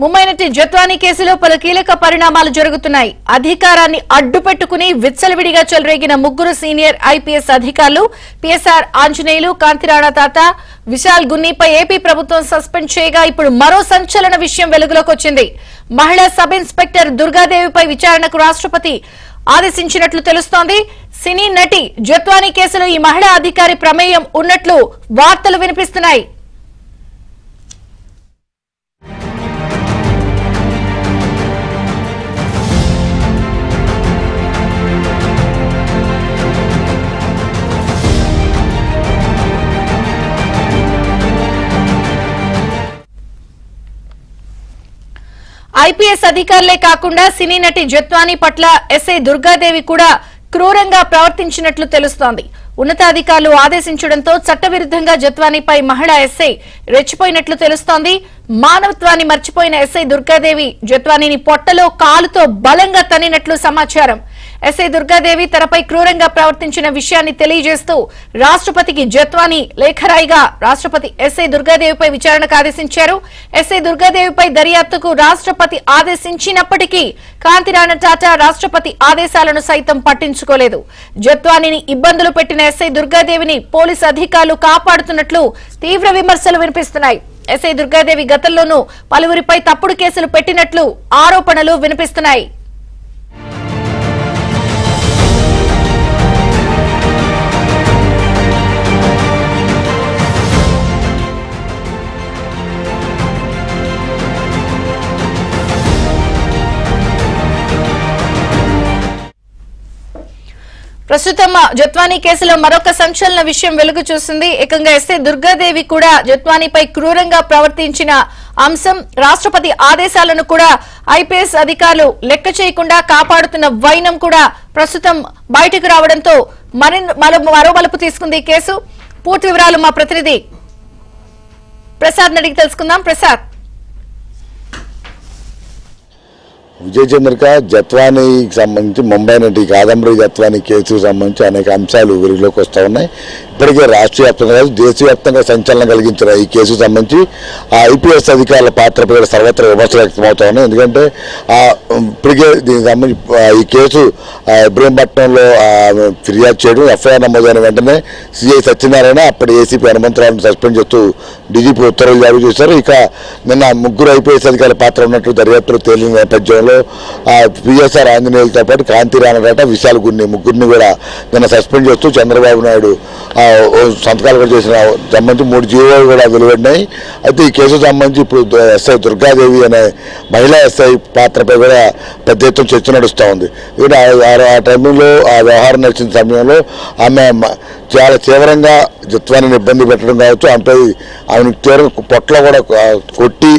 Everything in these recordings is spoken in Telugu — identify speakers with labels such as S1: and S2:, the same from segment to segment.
S1: ముంబై నటి జత్వానీ కేసులో పలు కీలక పరిణామాలు జరుగుతున్నాయి. అధికారాన్ని అడ్డుపెట్టుకుని విచ్చలవిడిగా చెలరేగిన ముగ్గురు సీనియర్ ఐపీఎస్ అధికారులు పీఎస్ఆర్ ఆంజనేయులు, కాంతిరాణా తాత, విశాల్ గున్నీపై ఏపీ ప్రభుత్వం సస్పెండ్ చేయగా ఇప్పుడు మరో సంచలన విషయం వెలుగులోకి వచ్చింది. మహిళా సబ్ ఇన్స్పెక్టర్ దుర్గాదేవిపై విచారణకు రాష్ట్రపతి ఆదేశించినట్లు తెలుస్తోంది. సినీ నటి జత్వానీ కేసులో ఈ మహిళా అధికారి ప్రమేయం ఉన్నట్లు వార్తలు వినిపిస్తున్నాయి. ఐపీఎస్ అధికారులే కాకుండా సినీ నటి జత్వానీ పట్ల ఎస్ఐ దుర్గాదేవి కూడా క్రూరంగా ప్రవర్తించినట్లు తెలుస్తోంది. ఉన్నతాధికారులు ఆదేశించడంతో చట్టవిరుద్ధంగా జత్వానీపై మహిళా ఎస్ఐ రెచ్చిపోయినట్లు తెలుస్తోంది. మానవత్వాన్ని మర్చిపోయిన ఎస్ఐ దుర్గాదేవి జత్వానీని పొట్టలో కాలుతో బలంగా తన్నినట్లు సమాచారం. ఎస్ఐ దుర్గాదేవి తనపై క్రూరంగా ప్రవర్తించిన విషయాన్ని తెలియజేస్తూ రాష్ట్రపతికి జత్వానీ లేఖ రాయగా రాష్ట్రపతి ఎస్ఐ దుర్గాదేవిపై విచారణకు ఆదేశించారు. ఎస్ఐ దుర్గాదేవిపై దర్యాప్తుకు రాష్ట్రపతి ఆదేశించినప్పటికీ కాంతిరాణా టాటా రాష్ట్రపతి ఆదేశాలను సైతం పట్టించుకోలేదు. జత్వానీని ఇబ్బందులు పెట్టిన ఎస్ఐ దుర్గాదేవిని పోలీసు అధికారులు కాపాడుతున్నట్లు తీవ్ర విమర్శలు వినిపిస్తున్నాయి. ఎస్ఐ దుర్గాదేవి గతంలోనూ పలువురిపై తప్పుడు కేసులు పెట్టినట్లు ఆరోపణలు వినిపిస్తున్నాయి. ప్రస్తుతం జత్వానీ కేసులో మరొక సంచలన విషయం వెలుగు చూసింది. ఏకంగా ఎస్ఐ దుర్గాదేవి కూడా జత్వానీపై క్రూరంగా ప్రవర్తించిన అంశం, రాష్ట్రపతి ఆదేశాలను కూడా ఐపీఎస్ అధికారులు లెక్క చేయకుండా కాపాడుతున్న వైనం కూడా ప్రస్తుతం బయటకు రావడంతో మరో మలుపు తీసుకుంది ఈ కేసు. పూర్తి వివరాలు మా ప్రతినిధి ప్రసాద్ అడిగి తెలుసుకుందాం. ప్రసాద్,
S2: విజయ్ చంద్రిక జత్వానీకి సంబంధించి ముంబై నటి కాదంబరి జత్వానీ కేసుకు సంబంధించి అనేక అంశాలు వెలుగులోకి వస్తూ ఉన్నాయి. ఇప్పటికే రాష్ట్ర వ్యాప్తంగా కాదు దేశవ్యాప్తంగా సంచలనం కలిగించిన ఈ కేసుకు సంబంధించి ఆ ఐపీఎస్ అధికారుల పాత్రపై సర్వత్రా విమర్శలు వ్యక్తమవుతా ఉన్నాయి. ఎందుకంటే ఇప్పటికే దీనికి సంబంధించి ఈ కేసు ఇబ్రహీంపట్నంలో ఫిర్యాదు చేయడం, ఎఫ్ఐఆర్ నమోదైన వెంటనే సిఐ సత్యనారాయణ అప్పటి ఏసీపీ హనుమంతరావును సస్పెండ్ చేస్తూ డీజీపీ ఉత్తర్వులు జారీ చేశారు. ఇక నిన్న ముగ్గురు ఐపీఎస్ అధికారుల పాత్ర ఉన్నట్లు దర్యాప్తులు తేలిన నేపథ్యంలో పీఎస్ఆర్ ఆంజనేయులతో పాటు కాంతిరాణా టాటా, విశాల్ గున్ని ముగ్గురిని కూడా నిన్న సస్పెండ్ చేస్తూ చంద్రబాబు నాయుడు సంతకాలు కూడా చేసిన సంబంధించి 3 జీవోలు కూడా వెలువడినాయి. అయితే ఈ కేసుకు సంబంధించి ఇప్పుడు ఎస్ఐ దుర్గాదేవి అనే మహిళా ఎస్ఐ పాత్రపై కూడా పెద్ద ఎత్తున చర్చ నడుస్తూ ఉంది. ఆ టైంలో ఆ వ్యవహారం నడిచిన సమయంలో ఆమె చాలా తీవ్రంగా జత్వానీని ఇబ్బంది పెట్టడం కావచ్చు, ఆమెను తీవ్రంగా పొట్టలో కూడా కొట్టి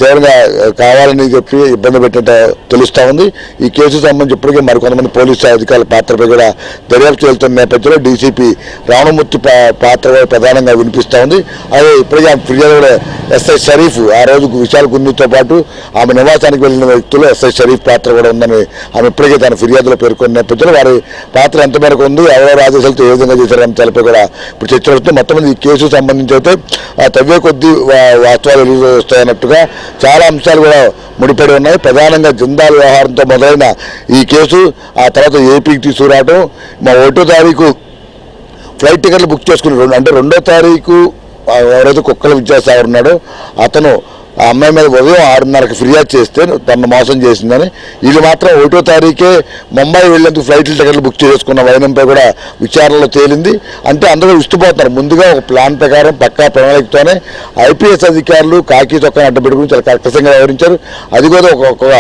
S2: తీవ్రంగా కావాలని చెప్పి ఇబ్బంది పెట్టినట్టు తెలుస్తూ ఉంది. ఈ కేసుకు సంబంధించి ఇప్పటికే మరికొంతమంది పోలీసు అధికారుల పాత్రపై కూడా దర్యాప్తు వెళ్తున్న నేపథ్యంలో డీసీపీ రావణమూర్తి పాత్ర ప్రధానంగా వినిపిస్తూ ఉంది. అదే ఇప్పటికే ఆమె ఫిర్యాదు కూడా ఎస్ఐ షరీఫ్, ఆ రోజు విశాల్ గున్నితో పాటు ఆమె నివాసానికి వెళ్లిన వ్యక్తులు ఎస్ఐ షరీఫ్ పాత్ర కూడా ఉందని ఆమె ఇప్పటికే తన ఫిర్యాదులో పేర్కొన్న నేపథ్యంలో వారి పాత్ర ఎంత మేరకు ఉంది, ఎవరెవరు ఆదేశాలతో ఏ విధంగా చేశారు అంశాలపై కూడా ఇప్పుడు చర్చ జరుగుతుంది. మొత్తం ఈ కేసు సంబంధించి అయితే తవ్వే కొద్దీ వాస్తవాలు వెలుగు వస్తాయన్నట్టుగా చాలా అంశాలు కూడా ముడిపడి ఉన్నాయి. ప్రధానంగా జిందాల్ వ్యవహారంతో మొదలైన ఈ కేసు ఆ తర్వాత ఏపీకి తీసుకురావడం, మా 1వ తారీఖు ఫ్లైట్ టికెట్లు బుక్ చేసుకుని అంటే 2వ తారీఖు ఎవరైతే కుక్కల విద్యాసాగర్ ఉన్నాడో అతను ఆ అమ్మాయి మీద ఉదయం 6:30కి ఫిర్యాదు చేస్తే తనను మోసం చేసిందని, ఇది మాత్రం 1వ తారీఖే ముంబై వెళ్లేందుకు ఫ్లైట్ టికెట్లు బుక్ చేసుకున్న వైనంపై కూడా విచారణలో తేలింది. అంటే అందరూ ఇష్టపోతున్నారు. ముందుగా ఒక ప్లాన్ ప్రకారం పక్కా ప్రణాళికతోనే ఐపీఎస్ అధికారులు కాకి చొక్కాని అడ్డపెట్టుకుని చాలా కష్టంగా వ్యవహరించారు. అది కూడా ఒక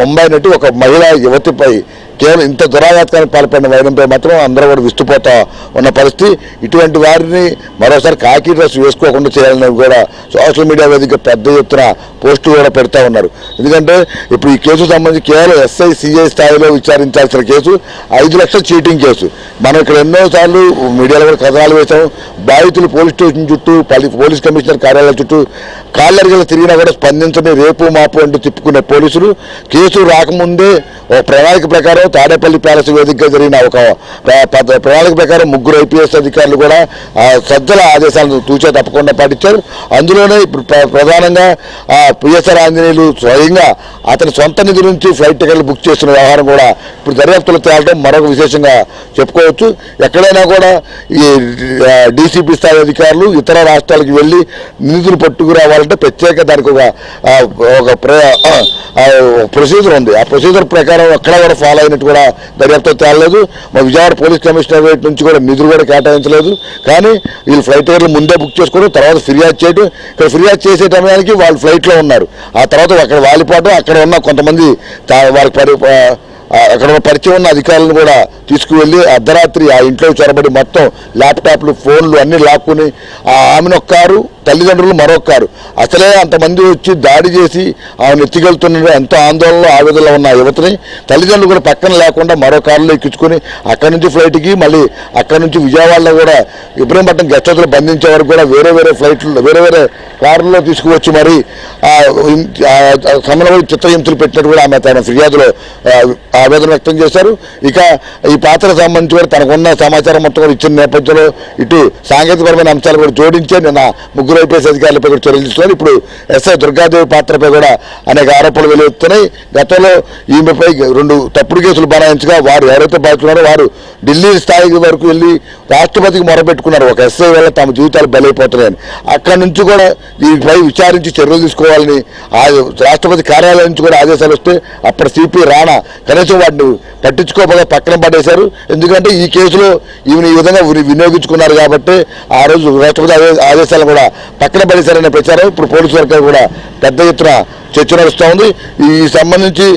S2: ముంబై నటి ఒక మహిళా యువతిపై కేవలం ఇంత దురాఘాతానికి పాల్పడిన వైనంపై మాత్రం అందరూ కూడా విస్తుపోతా ఉన్న పరిస్థితి. ఇటువంటి వారిని మరోసారి కాకి డ్రెస్ వేసుకోకుండా చేయాలని కూడా సోషల్ మీడియా వేదిక పెద్ద ఎత్తున పోస్టులు కూడా పెడతా ఉన్నారు. ఎందుకంటే ఇప్పుడు ఈ కేసు సంబంధించి కేవలం ఎస్ఐ సిఐ స్థాయిలో విచారించాల్సిన కేసు 5 లక్షల చీటింగ్ కేసు. మనం ఇక్కడ ఎన్నోసార్లు మీడియాలో కూడా కథనాలు వేసాం. బాధితులు పోలీస్ స్టేషన్ చుట్టూ, పోలీస్ కమిషనర్ కార్యాలయం చుట్టూ కాళ్ళరిగలు తిరిగినా కూడా స్పందించని రేపు మాపు అంటూ తిప్పుకునే పోలీసులు కేసు రాకముందే ఒక ప్రణాళిక ప్రకారం తాడేపల్లి ప్యాలెస్ వేదికగా జరిగిన ఒక ప్రణాళిక ప్రకారం 3 IPS అధికారులు కూడా సజ్జల ఆదేశాలను తూచా తప్పకుండా పాటించారు. అందులోనే ఇప్పుడు ప్రధానంగా పిఎస్ఆర్ ఆంజనేయులు స్వయంగా అతని సొంత నిధి నుంచి ఫ్లైట్ టికెట్లు బుక్ చేస్తున్న వ్యవహారం కూడా ఇప్పుడు దర్యాప్తులో తేలడం మరొక విశేషంగా చెప్పుకోవచ్చు. ఎక్కడైనా కూడా ఈ డీసీపీ స్థాయి అధికారులు ఇతర రాష్ట్రాలకు వెళ్ళి నిధులు పట్టుకురావాలంటే ప్రత్యేక దానికి ఒక ప్రొసీజర్ ఉంది. ఆ ప్రొసీజర్ ప్రకారం ఎక్కడ కూడా ఫాలో అయినట్టు కూడా దర్యాప్తు తేలలేదు. మా విజయవాడ పోలీస్ కమిషనరేట్ నుంచి కూడా నిధులు కూడా కేటాయించలేదు. కానీ వీళ్ళు ఫ్లైట్ టికెట్లు ముందే బుక్ చేసుకోవడం, తర్వాత ఫిర్యాదు చేయడం. ఇక్కడ ఫిర్యాదు చేసే సమయానికి వాళ్ళు ఫ్లైట్లో ఉన్నారు. ఆ తర్వాత అక్కడ వాలిపోవడం, అక్కడ ఉన్న కొంతమంది వాళ్ళకి అక్కడ పరిచయం ఉన్న అధికారులను కూడా తీసుకువెళ్ళి అర్ధరాత్రి ఆ ఇంట్లో చొరబడి మొత్తం ల్యాప్టాప్లు, ఫోన్లు అన్ని లాక్కుని ఆమెనొక్కారు, తల్లిదండ్రులు మరొక్కారు. అసలే అంతమంది వచ్చి దాడి చేసి ఆమెను ఎత్తికెళ్తున్న ఎంతో ఆందోళనలో ఆవేదనలో ఉన్న యువతని తల్లిదండ్రులు కూడా పక్కన లేకుండా మరో కారులో ఎక్కించుకొని అక్కడి నుంచి ఫ్లైట్కి, మళ్ళీ అక్కడి నుంచి విజయవాడలో కూడా ఇబ్రహీంపట్నం గెస్ట్ హౌస్లో బంధించే వరకు కూడా వేరే ఫ్లైట్లు వేరే కారుల్లో తీసుకువచ్చి మరి సమన్వయ చిత్రహింసలు పెట్టినట్టు కూడా ఆమె తన ఫిర్యాదులో ఆవేదన వ్యక్తం చేశారు. ఇక ఈ పాత్రకు సంబంధించి కూడా తనకున్న సమాచారం మొత్తం కూడా ఇచ్చిన నేపథ్యంలో ఇటు సాంకేతికపరమైన అంశాలు కూడా జోడించే నిన్న 3 IPS అధికారులపై కూడా చర్యలు తీసుకున్నారు. ఇప్పుడు ఎస్ఐ దుర్గాదేవి పాత్రపై కూడా అనేక ఆరోపణలు వెలువెత్తున్నాయి. గతంలో ఈమెపై 2 తప్పుడు కేసులు బనాయించగా వారు ఎవరైతే బాధితున్నారో వారు ఢిల్లీ స్థాయి వరకు వెళ్ళి రాష్ట్రపతికి మొరపెట్టుకున్నారు. ఒక ఎస్ఐ వల్ల తమ జీవితాలు బలైపోతున్నాయని. అక్కడి నుంచి కూడా దీనిపై విచారించి చర్యలు తీసుకోవాలని రాష్ట్రపతి కార్యాలయం నుంచి కూడా ఆదేశాలు వస్తే అప్పటి సిపి రాణా కనీసం వాటిని పట్టించుకోకపోగా పక్కన పడేశారు. ఎందుకంటే ఈ కేసులో ఈమెను ఈ విధంగా వినియోగించుకున్నారు కాబట్టి ఆ రోజు రాష్ట్రపతి ఆదేశాలను కూడా పక్కన పడేశారనే ప్రచారం ఇప్పుడు పోలీసు వర్గాలు కూడా పెద్ద ఎత్తున చర్చ నడుస్తూ ఉంది. ఈ సంబంధించి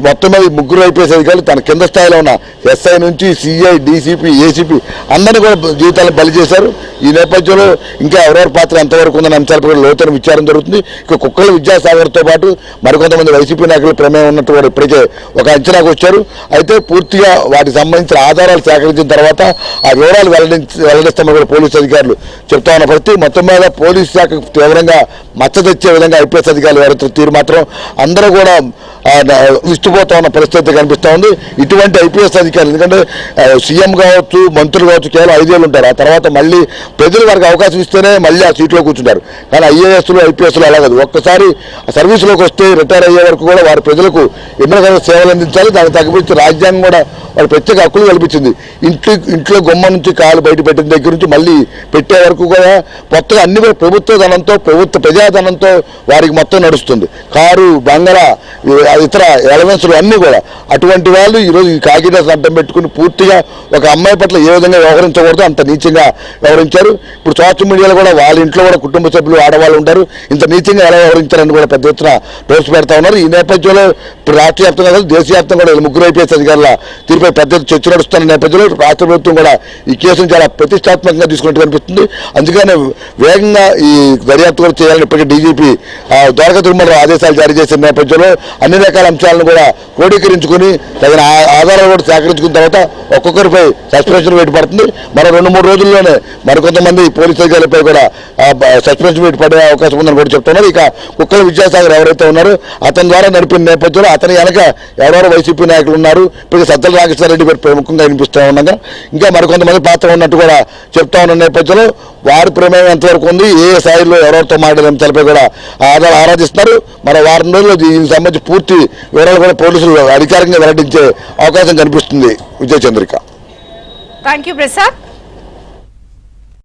S2: మొత్తం మీద 3 IPS అధికారులు తన కింద స్థాయిలో ఉన్న ఎస్ఐ నుంచి సిఐ, డీసీపీ, ఏసీపీ అందరినీ కూడా జీవితాలను బలి చేశారు. ఈ నేపథ్యంలో ఇంకా ఎవరెవరి పాత్ర ఎంతవరకు ఉందన్న అంశాలపై లోతైన విచారం జరుగుతుంది. ఇక కుక్కల విద్యాసాగర్తో పాటు మరికొంతమంది వైసీపీ నాయకులు ప్రమేయం ఉన్నట్టు కూడా ఇప్పటికే ఒక అంచనాకు వచ్చారు. అయితే పూర్తిగా వాటికి సంబంధించిన ఆధారాలు సేకరించిన తర్వాత ఆ వివరాలు వెల్లడిస్తామని కూడా పోలీసు అధికారులు చెప్తా ఉన్న పరిస్థితి. మొత్తం మీద పోలీసు శాఖ తీవ్రంగా మచ్చ తెచ్చే విధంగా IPS అధికారులు ఎవరైతే తీరు మాత్రం అందరూ కూడా విస్తుపోతా ఉన్న పరిస్థితి కనిపిస్తూ ఉంది. ఇటువంటి IPS అధికారులు ఎందుకంటే సీఎం కావచ్చు, మంత్రులు కావచ్చు కేవలం 5 ఏళ్ళు ఉంటారు. ఆ తర్వాత మళ్ళీ ప్రజలు వారికి అవకాశం ఇస్తేనే మళ్ళీ ఆ సీట్లో కూర్చుంటారు. కానీ IASలు, IPSలు అలా కాదు. ఒక్కసారి సర్వీసులోకి వస్తే రిటైర్ అయ్యే వరకు కూడా వారి ప్రజలకు ఎన్నో సేవలు అందించాలి. దానికి తగ్గిపించి రాజ్యాంగం కూడా వారి ప్రత్యేక హక్కులు కల్పించింది. ఇంట్లో గుమ్మ నుంచి కాలు బయట పెట్టిన దగ్గర నుంచి మళ్ళీ పెట్టే వరకు కూడా మొత్తం అన్ని కూడా ప్రభుత్వ ధనంతో, ప్రజాధనంతో వారికి మొత్తం నడుస్తుంది. కారు, బంగళా, ఇతర ఎలవెన్స్లు అన్నీ కూడా. అటువంటి వాళ్ళు ఈరోజు ఈ కాకినాడ అడ్డం పెట్టుకుని పూర్తిగా ఒక అమ్మాయి పట్ల ఏ విధంగా వ్యవహరించకూడదు అంత నీచంగా వ్యవహరించారు. ఇప్పుడు సోషల్ మీడియాలో కూడా వాళ్ళ ఇంట్లో కూడా కుటుంబ సభ్యులు, ఆడవాళ్ళు ఉంటారు. ఇంత నీచంగా ఎలా వ్యవహరించారని కూడా పెద్ద ఎత్తున దోషి పెడతా ఉన్నారు. ఈ నేపథ్యంలో ఇప్పుడు రాష్ట్ర వ్యాప్తంగా కాదు, దేశవ్యాప్తంగా కూడా 3 IPS అధికారుల తీరుపై పెద్ద చర్చ నడుస్తున్న నేపథ్యంలో రాష్ట్ర ప్రభుత్వం కూడా ఈ కేసును చాలా ప్రతిష్టాత్మకంగా తీసుకున్నట్టు కనిపిస్తుంది. అందుకనే వేగంగా ఈ దర్యాప్తు కూడా చేయాలని ఇప్పటికే డీజీపీ ద్వారకా తిరుమల ఆదేశాలు జారీ చేసిన నేపథ్యంలో అన్ని రకాల అంశాలను కూడా క్రోడీకరించుకుని తగిన ఆధారాలు కూడా సేకరించుకున్న తర్వాత ఒక్కొక్కరిపై సస్పెన్షన్ వేటు పడుతుంది. మరో 2-3 రోజుల్లోనే మరికొంతమంది పోలీసు అధికారులపై కూడా సస్పెన్షన్ వేటు పడే అవకాశం ఉందని కూడా చెప్తున్నారు. ఇక కుక్కల విద్యాసాగర్ ఎవరైతే ఉన్నారో అతని ద్వారా నడిపిన నేపథ్యంలో అతని వెనక ఎవరెవరు వైసీపీ నాయకులు ఉన్నారు. ఇప్పుడు సజ్జల రామకృష్ణారెడ్డి పేరు ప్రముఖంగా వినిపిస్తూ ఉండగా ఇంకా మరికొంతమంది పాత్ర ఉన్నట్టు కూడా చెప్తా ఉన్న నేపథ్యంలో వారి ప్రమేయం ఎంతవరకు ఉంది, ఏ స్థాయిలో ఎవరెవరితో మాట్లాడే అంశాలపై కూడా ఆరాధిస్తున్నారు. మరో వారం రోజుల్లో దీనికి సంబంధించి పూర్తి వివరాలు కూడా పోలీసులు అధికారికంగా వెల్లడించే అవకాశం కనిపిస్తుంది. విజయ చంద్రిక.
S1: Thank you Prasad.